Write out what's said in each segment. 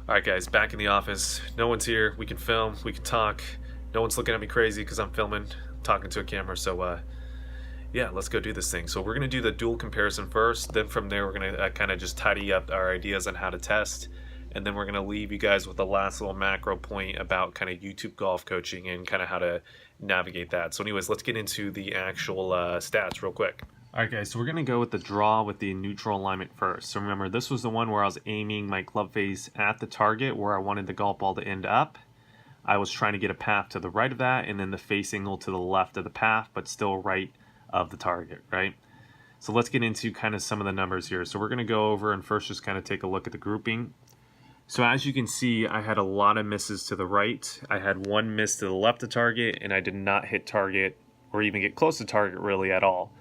Alright guys, back in the office. No one's here. We can film, we can talk. No one's looking at me crazy because I'm filming, talking to a camera. So yeah, let's go do this thing. So we're going to do the dual comparison first. Then from there we're going to kind of just tidy up our ideas on how to test. And then we're going to leave you guys with the last little macro point about kind of YouTube golf coaching and kind of how to navigate that. So anyways, let's get into the actual stats real quick. Alright guys, so we're going to go with the draw with the neutral alignment first. So remember, this was the one where I was aiming my club face at the target where I wanted the golf ball to end up. I was trying to get a path to the right of that and then the face angle to the left of the path, but still right of the target, right? So let's get into kind of some of the numbers here. So we're going to go over and first just kind of take a look at the grouping. So as you can see, I had a lot of misses to the right. I had one miss to the left of target, and I did not hit target or even get close to target really at all.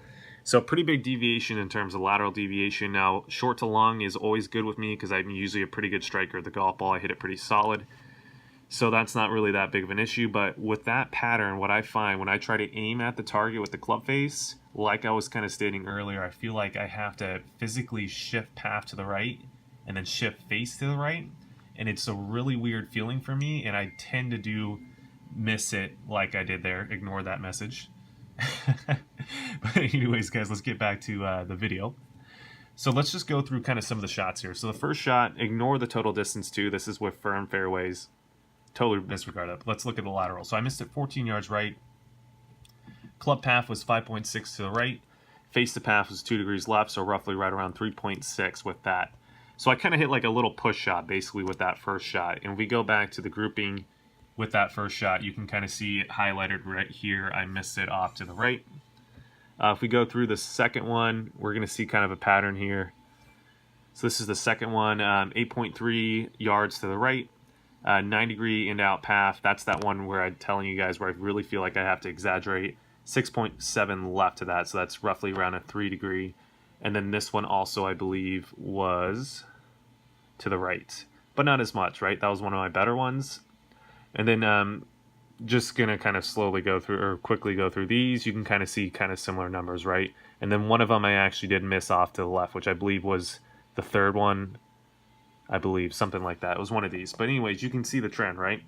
So pretty big deviation in terms of lateral deviation. Now, short to long is always good with me because I'm usually a pretty good striker at the golf ball. I hit it pretty solid. So that's not really that big of an issue. But with that pattern, what I find when I try to aim at the target with the club face, like I was kind of stating earlier, I feel like I have to physically shift path to the right and then shift face to the right. And it's a really weird feeling for me. And I tend to miss it like I did there. Ignore that message. But anyways, guys, let's get back to the video. So let's just go through kind of some of the shots here. So the first shot, ignore the total distance too. This is with firm fairways. Totally disregard that. Let's look at the lateral. So I missed it 14 yards right. Club path was 5.6 to the right. Face to path was 2 degrees left, so roughly right around 3.6 with that. So I kind of hit like a little push shot basically with that first shot. And if we go back to the grouping with that first shot, you can kind of see it highlighted right here. I missed it off to the right. If we go through the second one, we're going to see kind of a pattern here. So this is the second one, 8.3 yards to the right, 9-degree in-out path. That's that one where I'm telling you guys where I really feel like I have to exaggerate. 6.7 left to that, so that's roughly around a 3-degree. And then this one also, I believe, was to the right, but not as much, right? That was one of my better ones. And then just gonna kind of slowly go through or quickly go through these. You can kind of see kind of similar numbers, right? And then one of them I actually did miss off to the left, which I believe was the third one. I believe something like that. It was one of these. But anyways, you can see the trend, right?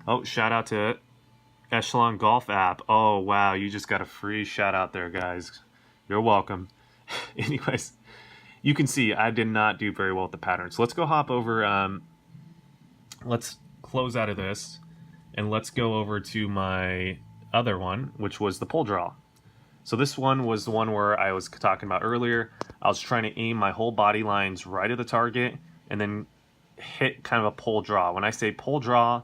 Oh, shout out to Echelon Golf app. Oh wow, you just got a free shout out there, guys. You're welcome. Anyways, you can see I did not do very well with the pattern. So let's go hop over. Let's close out of this and let's go over to my other one, which was the pull draw. So this one was the one where I was talking about earlier. I was trying to aim my whole body lines right at the target and then hit kind of a pull draw. When I say pull draw,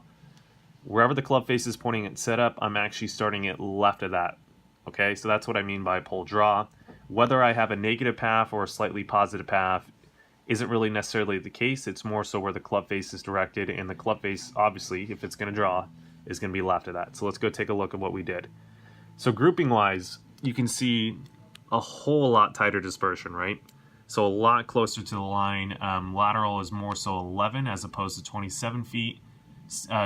wherever the club face is pointing at setup, I'm actually starting it left of that. Okay, so that's what I mean by pull draw. Whether I have a negative path or a slightly positive path isn't really necessarily the case. It's more so where the club face is directed, and the club face, obviously, if it's going to draw, is going to be left of that. So let's go take a look at what we did. So grouping wise, you can see a whole lot tighter dispersion, right? So a lot closer to the line. Lateral is more so 11 as opposed to 27 feet.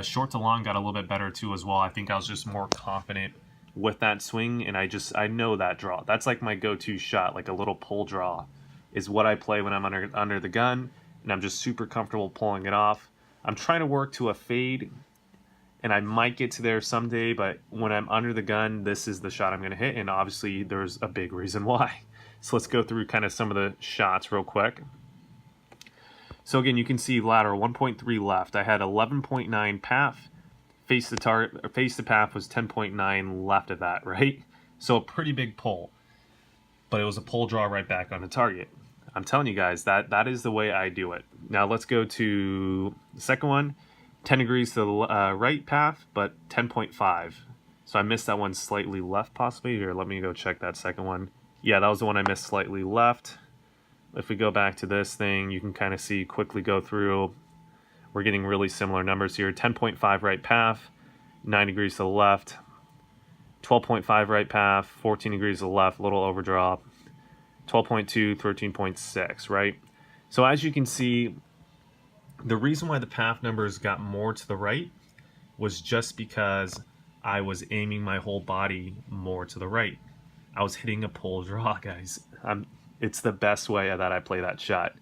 Short to long got a little bit better too as well. I think I was just more confident with that swing, and I know that draw. That's like my go-to shot, like a little pull draw is what I play when I'm under the gun, and I'm just super comfortable pulling it off. I'm trying to work to a fade, and I might get to there someday, but when I'm under the gun, this is the shot I'm going to hit, and obviously there's a big reason why. So let's go through kind of some of the shots real quick. So again, you can see lateral 1.3 left. I had 11.9 path. Face to path was 10.9 left of that, right? So a pretty big pull, but it was a pull draw right back on the target. I'm telling you guys, that is the way I do it. Now let's go to the second one. 10 degrees to the right path, but 10.5. So I missed that one slightly left possibly. Here, let me go check that second one. Yeah, that was the one I missed slightly left. If we go back to this thing, you can kind of see, quickly go through. We're getting really similar numbers here. 10.5 right path, 9 degrees to the left. 12.5 right path, 14 degrees to the left, a little overdraw. 12.2, 13.6, right? So as you can see, the reason why the path numbers got more to the right was just because I was aiming my whole body more to the right. I was hitting a pull draw, guys. It's the best way that I play that shot.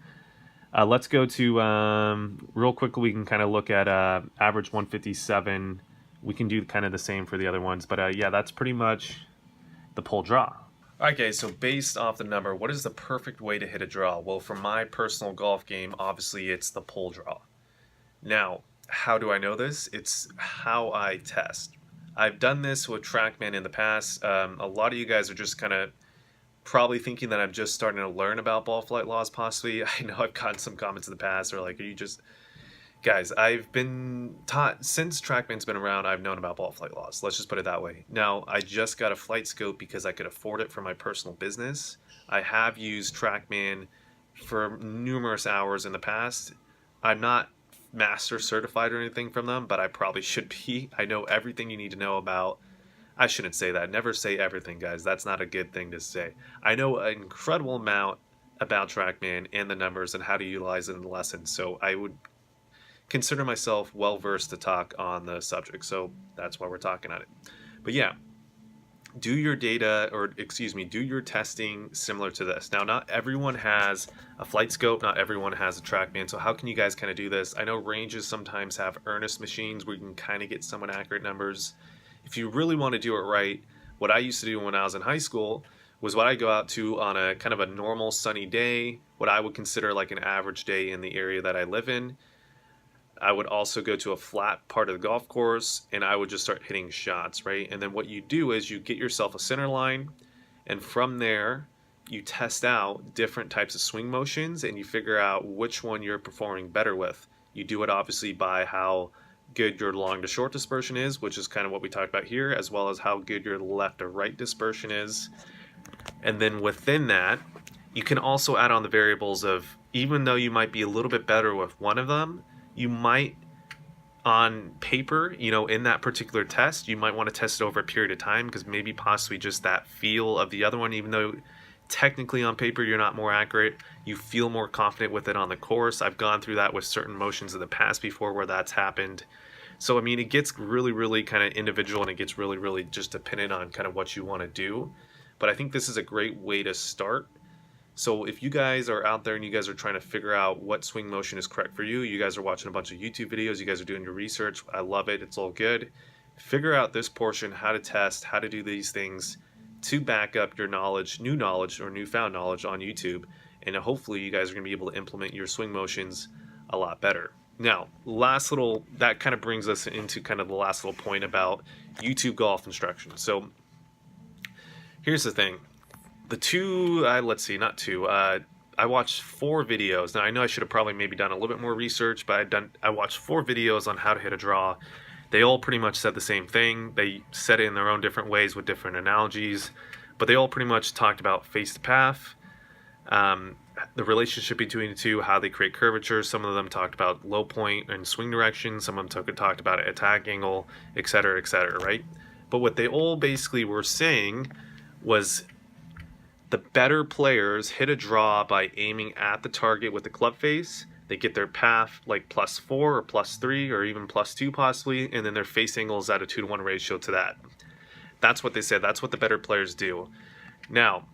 Let's go to, real quickly, we can kind of look at average 157. We can do kind of the same for the other ones, but yeah, that's pretty much the pull draw. Okay, so based off the number, what is the perfect way to hit a draw? Well, for my personal golf game, obviously it's the pull draw. Now, how do I know this? It's how I test. I've done this with TrackMan in the past. A lot of you guys are just kind of probably thinking that I'm just starting to learn about ball flight laws, possibly. I know I've gotten some comments in the past, or like, are you just... Guys, I've been taught, since TrackMan's been around, I've known about ball flight laws. Let's just put it that way. Now, I just got a flight scope because I could afford it for my personal business. I have used TrackMan for numerous hours in the past. I'm not master certified or anything from them, but I probably should be. I know everything you need to know about. I shouldn't say that. Never say everything, guys. That's not a good thing to say. I know an incredible amount about TrackMan and the numbers and how to utilize it in the lesson, so I would consider myself well versed to talk on the subject, so that's why we're talking on it. But yeah, do your data, or excuse me, do your testing similar to this. Now, not everyone has a flight scope, not everyone has a TrackMan, so how can you guys kind of do this? I know ranges sometimes have earnest machines where you can kind of get somewhat accurate numbers. If you really want to do it right, what I used to do when I was in high school was what I go out to on a kind of a normal sunny day, what I would consider like an average day in the area that I live in. I would also go to a flat part of the golf course and I would just start hitting shots, right? And then what you do is you get yourself a center line, and from there you test out different types of swing motions and you figure out which one you're performing better with. You do it obviously by how good your long to short dispersion is, which is kind of what we talked about here, as well as how good your left to right dispersion is. And then within that, you can also add on the variables of, even though you might be a little bit better with one of them, you might, on paper, you know, in that particular test, you might want to test it over a period of time, because maybe possibly just that feel of the other one, even though technically on paper you're not more accurate, you feel more confident with it on the course. I've gone through that with certain motions in the past before where that's happened. So I mean, it gets really kind of individual, and it gets really just dependent on kind of what you want to do. But I think this is a great way to start. So if you guys are out there and you guys are trying to figure out what swing motion is correct for you, you guys are watching a bunch of YouTube videos, you guys are doing your research, I love it, it's all good. Figure out this portion, how to test, how to do these things to back up your knowledge, new knowledge or newfound knowledge on YouTube, and hopefully you guys are going to be able to implement your swing motions a lot better. Now, that kind of brings us into kind of the last little point about YouTube golf instruction. So here's the thing. The two, let's see, not two, I watched 4 videos. Now, I know I should have probably maybe done a little bit more research, but I watched 4 videos on how to hit a draw. They all pretty much said the same thing. They said it in their own different ways with different analogies, but they all pretty much talked about face to path, the relationship between the two, how they create curvature. Some of them talked about low point and swing direction. Some of them talked about attack angle, etc., right? But what they all basically were saying was, the better players hit a draw by aiming at the target with the club face. They get their path like +4 or +3 or even +2 possibly, and then their face angle is at a 2-to-1 ratio to that. That's what they said. That's what the better players do. Now,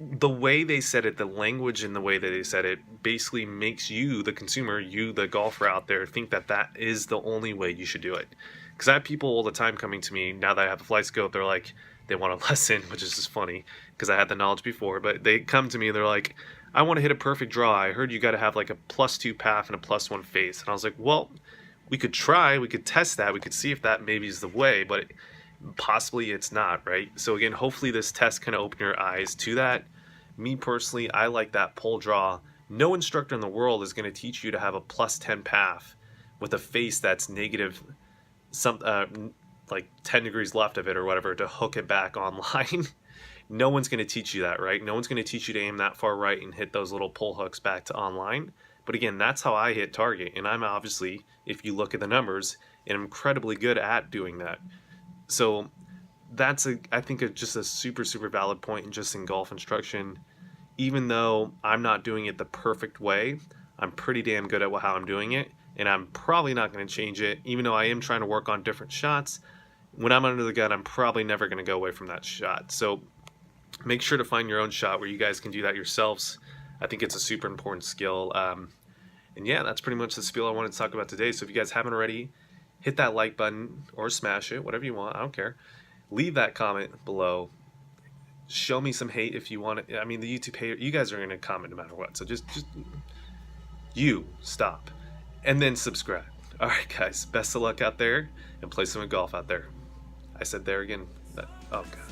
the way they said it, the language and the way that they said it, basically makes you, the consumer, you, the golfer out there, think that that is the only way you should do it. Because I have people all the time coming to me, now that I have a flight scope, they're like, they want a lesson, which is just funny because I had the knowledge before, but they come to me and they're like, I want to hit a perfect draw. I heard you got to have like a +2 path and a +1 face. And I was like, well, we could try, we could test that, we could see if that maybe is the way, but possibly it's not, right? So again, hopefully this test kind of open your eyes to that. Me personally, I like that pull draw. No instructor in the world is going to teach you to have a +10 path with a face that's negative, like 10 degrees left of it or whatever, to hook it back online. No one's going to teach you that, right? No one's going to teach you to aim that far right and hit those little pull hooks back to online. But again, that's how I hit target. And I'm obviously, if you look at the numbers, incredibly good at doing that. So that's, I think, just a super valid point just in golf instruction. Even though I'm not doing it the perfect way, I'm pretty damn good at how I'm doing it. And I'm probably not going to change it, even though I am trying to work on different shots. When I'm under the gun, I'm probably never going to go away from that shot. So make sure to find your own shot where you guys can do that yourselves. I think it's a super important skill. And yeah, that's pretty much the spiel I wanted to talk about today. So if you guys haven't already, hit that like button or smash it, whatever you want. I don't care. Leave that comment below. Show me some hate if you want it. I mean, the YouTube hater, you guys are going to comment no matter what. So just you stop and then subscribe. All right, guys, best of luck out there and play some golf out there. I said there again. Oh, God.